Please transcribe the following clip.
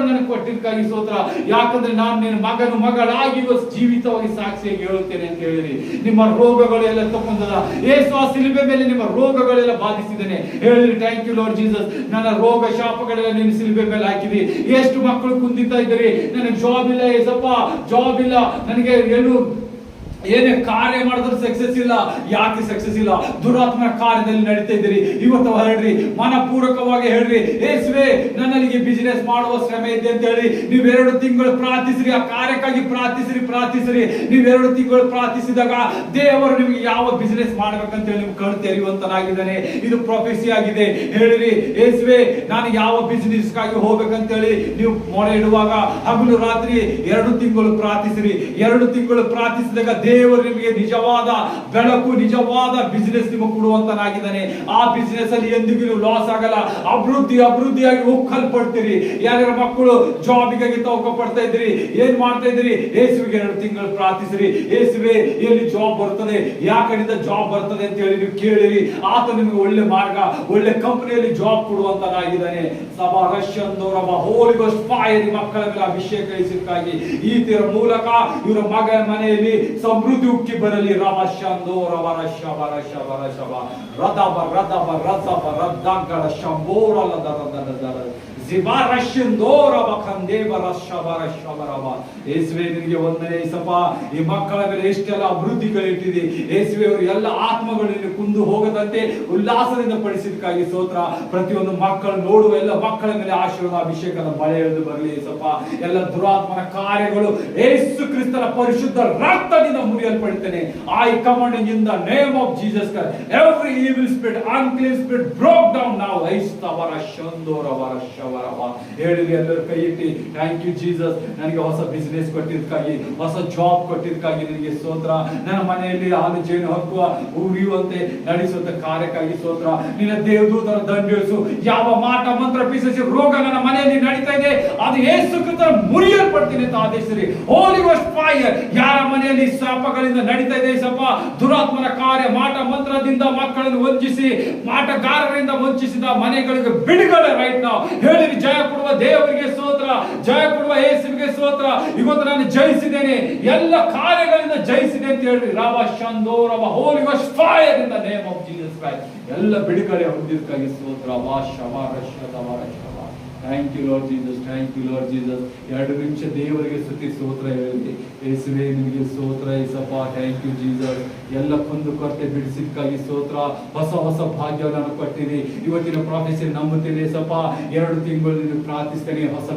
ನನಗೆ ಕೊಟ್ಟಿದ್ದಕ್ಕಾಗಿ ಸ್ತೋತ್ರ. ಯಾಕಂದ್ರೆ ನಾನು ನಿನ್ನ ಮಗನು ಮಗಳಾಗಿ ಜೀವಿತವಾಗಿ ಸಾಕ್ಷಿಯಾಗಿ ಹೇಳುತ್ತೇನೆ ಅಂತ ಹೇಳಿರಿ. ನಿಮ್ಮ ರೋಗಗಳೆಲ್ಲ ತಗೊಂಡದ ಯೇಸು ಆ ಸಿಲುಬೆ ಮೇಲೆ ನಿಮ್ಮ ರೋಗಗಳೆಲ್ಲ ಬಾಧಿಸಿದ್ದೇನೆ ಹೇಳಿರಿ. Thank you Lord Jesus. ನನ್ನ ರೋಗ ಶಾಪಗಳೆಲ್ಲ ನಿನ್ನ ಸಿಲುಬೆ ಮೇಲೆ ಹಾಕಿದಿ. ಎಷ್ಟು ಮಕ್ಕಳು ಕುಂದಿತಾ ಇದ್ದೀರಿ, ನನಗೆ ಜಾಬ್ ಇಲ್ಲ ಏಸಪ್ಪ, ಜಾಬ್ ಇಲ್ಲ, ನನಗೆ ಏನೇ ಕಾರ್ಯ ಮಾಡಿದ್ರು ಸಕ್ಸಸ್ ಇಲ್ಲ. ಯಾಕೆ ಸಕ್ಸಸ್ ಇಲ್ಲ? ದುರಾತ್ಮನ ಕಾರ್ಯದಲ್ಲಿ ನಡೀತಾ ಇದ್ದೀರಿ. ಇವತ್ತು ಹೇಳ್ರಿ, ಮನಪೂರ್ವಕವಾಗಿ ಹೇಳ್ರಿ, ಯೇಸುವೆ ನನ್ನಲ್ಲಿ ಬಿಸಿನೆಸ್ ಮಾಡುವ ಶ್ರಮೆ ಇದೆ ಅಂತ ಹೇಳಿ ನೀವು 2 ತಿಂಗಳು ಪ್ರಾರ್ಥಿಸ್ರಿ. ಆ ಕಾರ್ಯಕ್ಕಾಗಿ ಪ್ರಾರ್ಥಿಸ್ರಿ. ನೀವು 2 ತಿಂಗಳು ಪ್ರಾರ್ಥಿಸಿದಾಗ ದೇವರು ನಿಮಗೆ ಯಾವ ಬಿಸಿನೆಸ್ ಮಾಡ್ಬೇಕಂತ ಹೇಳಿ ನಿಮ್ಗೆ ಕಣ್ಣು ತೆರೆಯುವಂತನಾಗಿದ್ದಾನೆ. ಇದು ಪ್ರೊಫೆಸಿ ಆಗಿದೆ. ಹೇಳಿರಿ, ಯೇಸುವೆ ನಾನು ಯಾವ ಬಿಸಿನೆಸ್ ಗಾಗಿ ಹೋಗ್ಬೇಕಂತ ಹೇಳಿ ನೀವು ಮೊರೆ ಇಡುವಾಗ ಹಗಲು ರಾತ್ರಿ 2 ತಿಂಗಳು ಪ್ರಾರ್ಥಿಸ್ರಿ. 2 ತಿಂಗಳು ಪ್ರಾರ್ಥಿಸಿದಾಗ ದೇವರು ನಿಮಗೆ ನಿಜವಾದ ಬೆಳಕು, ನಿಜವಾದ ಬಿಸಿನೆಸ್ ನಿಮಗೆ ಕೊಡುವಂತನಾಗಿದ್ದಾನೆ. ಆ ಬಿಸಿನೆಸ್ ಅಲ್ಲಿ ಎಂದಿಗೂ ಲಾಸ್ ಆಗಲ್ಲ. ಅಭಿವೃದ್ಧಿಯಾಗಿ ಒಕ್ಕಲ್ಪಡ್ತೀರಿ. ಯಾರ್ಯಾರ ಮಕ್ಕಳು ಜಾಬಿಗಾಗಿ ತವಕ ಪಡ್ತಾ ಇದ್ರಿ, ಏನ್ ಮಾಡ್ತಾ ಇದ್ರಿ? ಯೇಸುವಿಗೆ 2 ತಿಂಗಳು ಪ್ರಾರ್ಥಿಸ್ರಿ. ಯೇಸುವೆ ಎಲ್ಲಿ ಜಾಬ್ ಬರ್ತದೆ, ಯಾವ ಕಡೆಯಿಂದ ಜಾಬ್ ಬರ್ತದೆ ಅಂತ ಹೇಳಿ ನೀವು ಕೇಳಿರಿ. ಆತ ನಿಮಗೆ ಒಳ್ಳೆ ಮಾರ್ಗ, ಒಳ್ಳೆ ಕಂಪನಿಯಲ್ಲಿ ಜಾಬ್ ಕೊಡುವಂತನಾಗಿದ್ದಾನೆ. ಸಭಾ ರಶ್ಯಂದೋರವ ಹೋಲಿ ಗೋಸ್ಟ್ ಫೈರ್ ಮಕ್ಕಳ ಮೇಲೆ ಅಭಿಷೇಕ ಇಸಿಕ್ಕಾಗಿ ಈತರ ಮೂಲಕ ಇವರ ಮಗನ ಮನೆಯಲ್ಲಿ ಸಮೃದ್ಧಿ ಉಕ್ಕಿ ಬರಲಿ. ರವಶಂದೋರವರ ಶಬರ ಶಬರ ಶಬ ರದಬ ರದಬ ರದಬ ರದ್ದಾಗಳ ಶಂಬೋರಲದ ಯೇಸುವೆ ನಿನಗೆ ವಂದನೆ ಏಸಪ್ಪ. ಈ ಮಕ್ಕಳ ಮೇಲೆ ಎಷ್ಟೆಲ್ಲ ಅಭಿವೃದ್ಧಿಗಳಿಟ್ಟಿದೆ ಯೇಸುವೆ. ಅವರು ಎಲ್ಲ ಆತ್ಮಗಳನ್ನು ಕುಂದು ಹೋಗದಂತೆ ಉಲ್ಲಾಸದಿಂದ ಪಡಿಸಿದಕ್ಕಾಗಿ ಸ್ತೋತ್ರ. ಪ್ರತಿಯೊಂದು ಮಕ್ಕಳು ನೋಡುವ ಎಲ್ಲ ಮಕ್ಕಳ ಮೇಲೆ ಆಶೀರ್ವಾದ ಅಭಿಷೇಕದ ಮಳೆ ಎಳೆದು ಬರಲಿ ಏಸಪ್ಪ. ಎಲ್ಲ ದುರಾತ್ಮನ ಕಾರ್ಯಗಳು ಯೇಸು ಕ್ರಿಸ್ತನ ಪರಿಶುದ್ಧ ರಕ್ತದಿಂದ ಮುರಿಯಲ್ಪಡುತ್ತೇನೆ. I commanding in the name of Jesus Christ every evil spirit, unclean spirit broke down now. ಐಸ್ತವರ ಶಂದೋರವರ ಶವ ಹೇಳಿರಿ. ಎಲ್ಲರೂ ಕೈ ಇಟ್ಟಿ, ಥ್ಯಾಂಕ್ ಯು ಜೀಸಸ್. ನನಗೆ ಹೊಸ ಬಿಸಿನೆಸ್ ಕೊಟ್ಟಿದ್ದಕ್ಕಾಗಿ, ಹೊಸ ಜಾಬ್ ಕೊಟ್ಟಿದ್ದಕ್ಕಾಗಿ ನಿನಗೆ ಸ್ತೋತ್ರ. ನನ್ನ ಮನೆಯಲ್ಲಿ ಹಾಲು ಜೇನು ಹಕ್ಕುವ ಉರಿಯುವಂತೆ ನಡೆಸುವಂತ ಕಾರ್ಯಕ್ಕಾಗಿ ಸ್ತೋತ್ರ. ನಿನ್ನ ದೇವದೂತರ ದಂಡಿಸು. ಯಾವ ಮಾಟ ಮಂತ್ರ ಪಿಸಿಸಿ ರೋಗ ನನ್ನ ಮನೆಯಲ್ಲಿ ನಡೀತಾ ಇದೆ ಅದು ಯೇಸು ಕ್ರಿಸ್ತನ ಮುರಿಯಲ್ಪಡ್ತೀನಿ ಅಂತ ಆದೇಶಿರಿ. ಹೋಲಿ ಗೋಸ್ಟ್ ಫೈರ್. ಯಾರ ಮನೆಯಲ್ಲಿ ಶಾಪಗಳಿಂದ ನಡೀತಾ ಇದೆ ಸಪ ದುರಾತ್ಮನ ಕಾರ್ಯ, ಮಾಟ ಮಂತ್ರದಿಂದ ಮಕ್ಕಳನ್ನು ವಂಚಿಸಿ, ಮಾಟಗಾರರಿಂದ ವಂಚಿಸಿದ ಮನೆಗಳಿಗೆ ಬಿಡುಗಡೆ ರೈಟ್ ನಾವು ಹೇಳಿ. ಜಯ ಕೊಡುವ ದೇವರಿಗೆ ಸ್ತೋತ್ರ, ಜಯ ಕೊಡುವ ಯೇಸುವಿಗೆ ಸ್ತೋತ್ರ. ಇವತ್ತು ನಾನು ಜಯಿಸಿದ್ದೇನೆ, ಎಲ್ಲ ಕಾರ್ಯಗಳಿಂದ ಜಯಿಸಿದೆ ಅಂತ ಹೇಳಿ. ರವ ಶಂದೋರವ holy ghost fire in the name of Jesus Christ. ಎಲ್ಲ ಬಿಡುಗಡೆ ಹೊಂದಿದ್ದಕ್ಕಾಗಿ ಸ್ತೋತ್ರ. ವಾ ಶವ ರಶ್ಯದವ ರಶ್ಯವ. Thank you Lord Jesus, thank you Lord Jesus. 2 ನಿಮಿಷ ದೇವರಿಗೆ ಸ್ತುತಿ ಸ್ತೋತ್ರ ಹೇಳಿ. ಯೇಸುವೆ ನಿಮಗೆ ಸ್ತೋತ್ರ ಏಸಪ್ಪ. Thank you Jesus. ಎಲ್ಲ ಕೊಂದು ಕೊರತೆ ಬಿಡಿಸಿದ್ದಕ್ಕಾಗಿ ಸ್ತೋತ್ರ. ಹೊಸ ಭಾಗ್ಯವನ್ನು ಕೊಟ್ಟಿರಿ. ಇವತ್ತಿನ ಪ್ರಾಫೆಸಿ ನಂಬುತ್ತೇನೆ ಏಸಪ್ಪ. 2 ತಿಂಗಳು ಪ್ರಾರ್ಥಿಸ್ತೇನೆ. ಹೊಸ